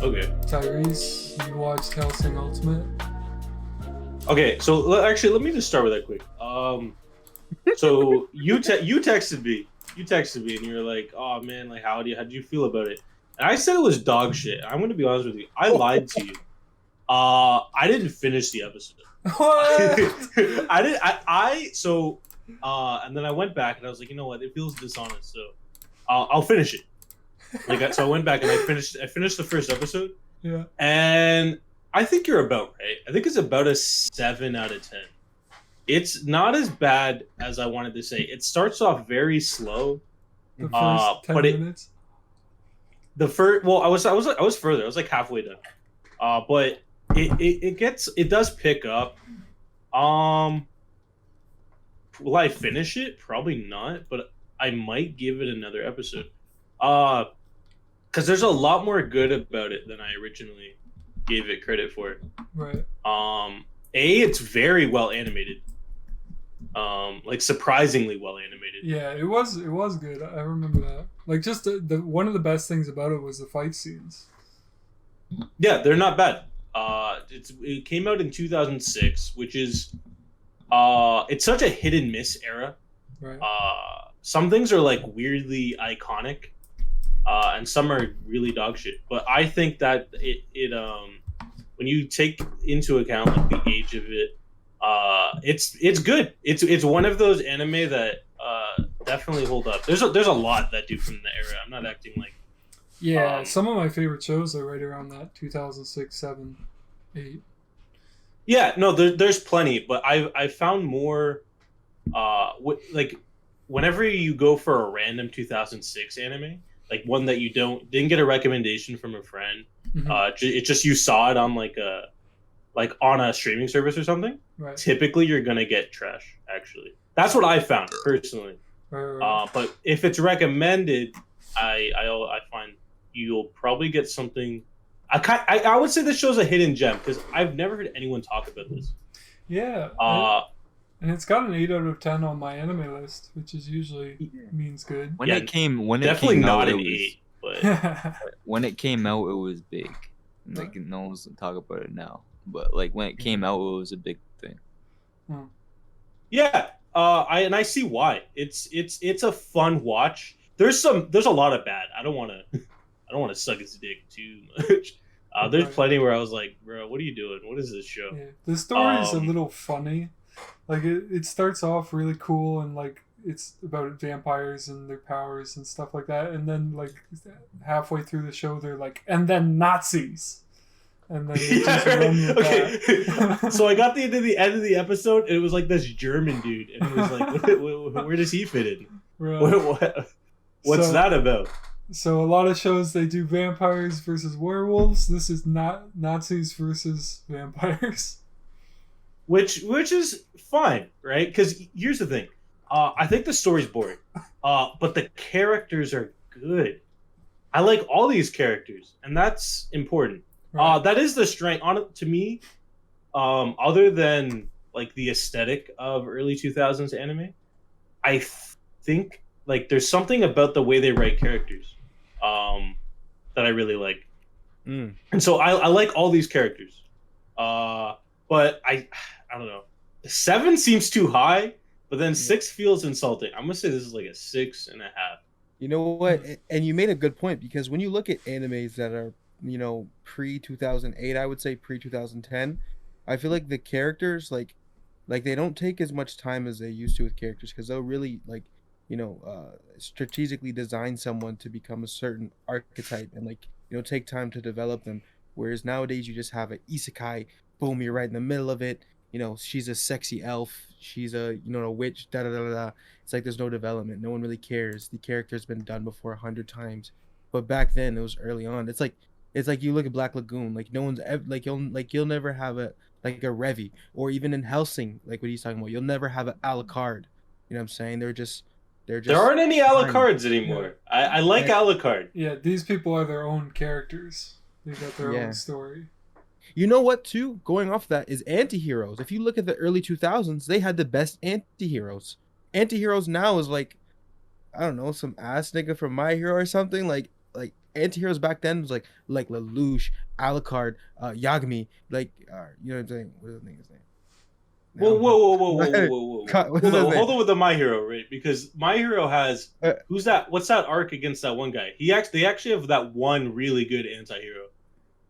Okay. Tyreese, you watched Hellsing Ultimate? Okay, so actually, let me just start with that quick. So you texted me, and you were like, "Oh man, like how'd you feel about it?" And I said it was dog shit. I'm gonna be honest with you. I lied to you. I didn't finish the episode. What? I did. And then I went back and I was like, you know what? It feels dishonest, so I'll finish it. So I went back and I finished the first episode, Yeah. and I think you're about right. I think it's about a 7 out of 10. It's not as bad as I wanted to say. It starts off very slow. The first 10 but minutes? The first, well, I was further. I was like halfway done. But it does pick up. Will I finish it? Probably not, but I might give it another episode. Because there's a lot more good about it than I originally gave it credit for. Right. It's very well animated. Like surprisingly well animated. Yeah, it was good. I remember that. Like, just the one of the best things about it was the fight scenes. Yeah, they're not bad. It came out in 2006, which is it's such a hit and miss era. Right. Some things are like weirdly iconic, and some are really dog shit. But I think that it when you take into account like the age of it, it's good. It's one of those anime that definitely hold up. There's a lot that do from the era. I'm not acting like. Yeah, some of my favorite shows are right around that 2006, 7, 8. Yeah, no, there's plenty, but I found more, like, whenever you go for a random 2006 anime, like one that you didn't get a recommendation from a friend, it just you saw it on like on a streaming service or something. Right. Typically, you're gonna get trash. Actually, that's what I found personally. Right. But if it's recommended, I find you'll probably get something. I would say this show's a hidden gem because I've never heard anyone talk about this. Yeah. And it's got an 8 out of 10 on my anime list, which is usually means good. When it came definitely not out, an 8, but when it came out, it was big. Like no one's talking about it now, but like when it came out, it was a big thing. Yeah, I see why. It's a fun watch. There's a lot of bad. I don't want to suck his dick too much. There's plenty where I was like, bro, what are you doing? What is this show? Yeah. The story is a little funny. Like it starts off really cool and like it's about vampires and their powers and stuff like that, and then like halfway through the show they're like, and then Nazis. And then they just run with that. So I got to the end of the episode and it was like this German dude and it was like where does he fit in? Right. What's that about? So a lot of shows they do vampires versus werewolves. This is not Nazis versus vampires. Which is fine, right? Because here's the thing. I think the story's boring. But the characters are good. I like all these characters, and that's important. Right. That is the strength to me. Other than like the aesthetic of early 2000s anime, I think like there's something about the way they write characters that I really like. And so I like all these characters. But I don't know. 7 seems too high, but then 6 feels insulting. I'm gonna say this is like a 6.5. You know what? And you made a good point because when you look at animes that are, pre 2008, I would say pre 2010, I feel like the characters like they don't take as much time as they used to with characters because they'll really like, strategically design someone to become a certain archetype and like, take time to develop them. Whereas nowadays you just have an isekai. Boom, you're right in the middle of it. She's a sexy elf. She's a witch. Da da da da. It's like there's no development. No one really cares. The character's been done before 100 times. But back then it was early on. It's like you look at Black Lagoon. Like no one's ever you'll never have a Revy, or even in Hellsing, like what he's talking about. You'll never have an Alucard. You know what I'm saying? They're just. There aren't any Alucards anymore. Yeah. I like Alucard. Yeah, these people are their own characters. They got their own story. You know what, too? Going off that is anti-heroes. If you look at the early 2000s, they had the best anti-heroes. Anti-heroes now is like, I don't know, some ass nigga from My Hero or something. Like anti-heroes back then was like Lelouch, Alucard, Yagami, like you know what I'm saying? What's his name? Whoa, Now, whoa, whoa, whoa, whoa, whoa, whoa, whoa! Cut- what's Hold his on, name? hold on with the My Hero, right? Because My Hero has Uh, who's that? What's that arc against that one guy? They actually have that one really good anti-hero.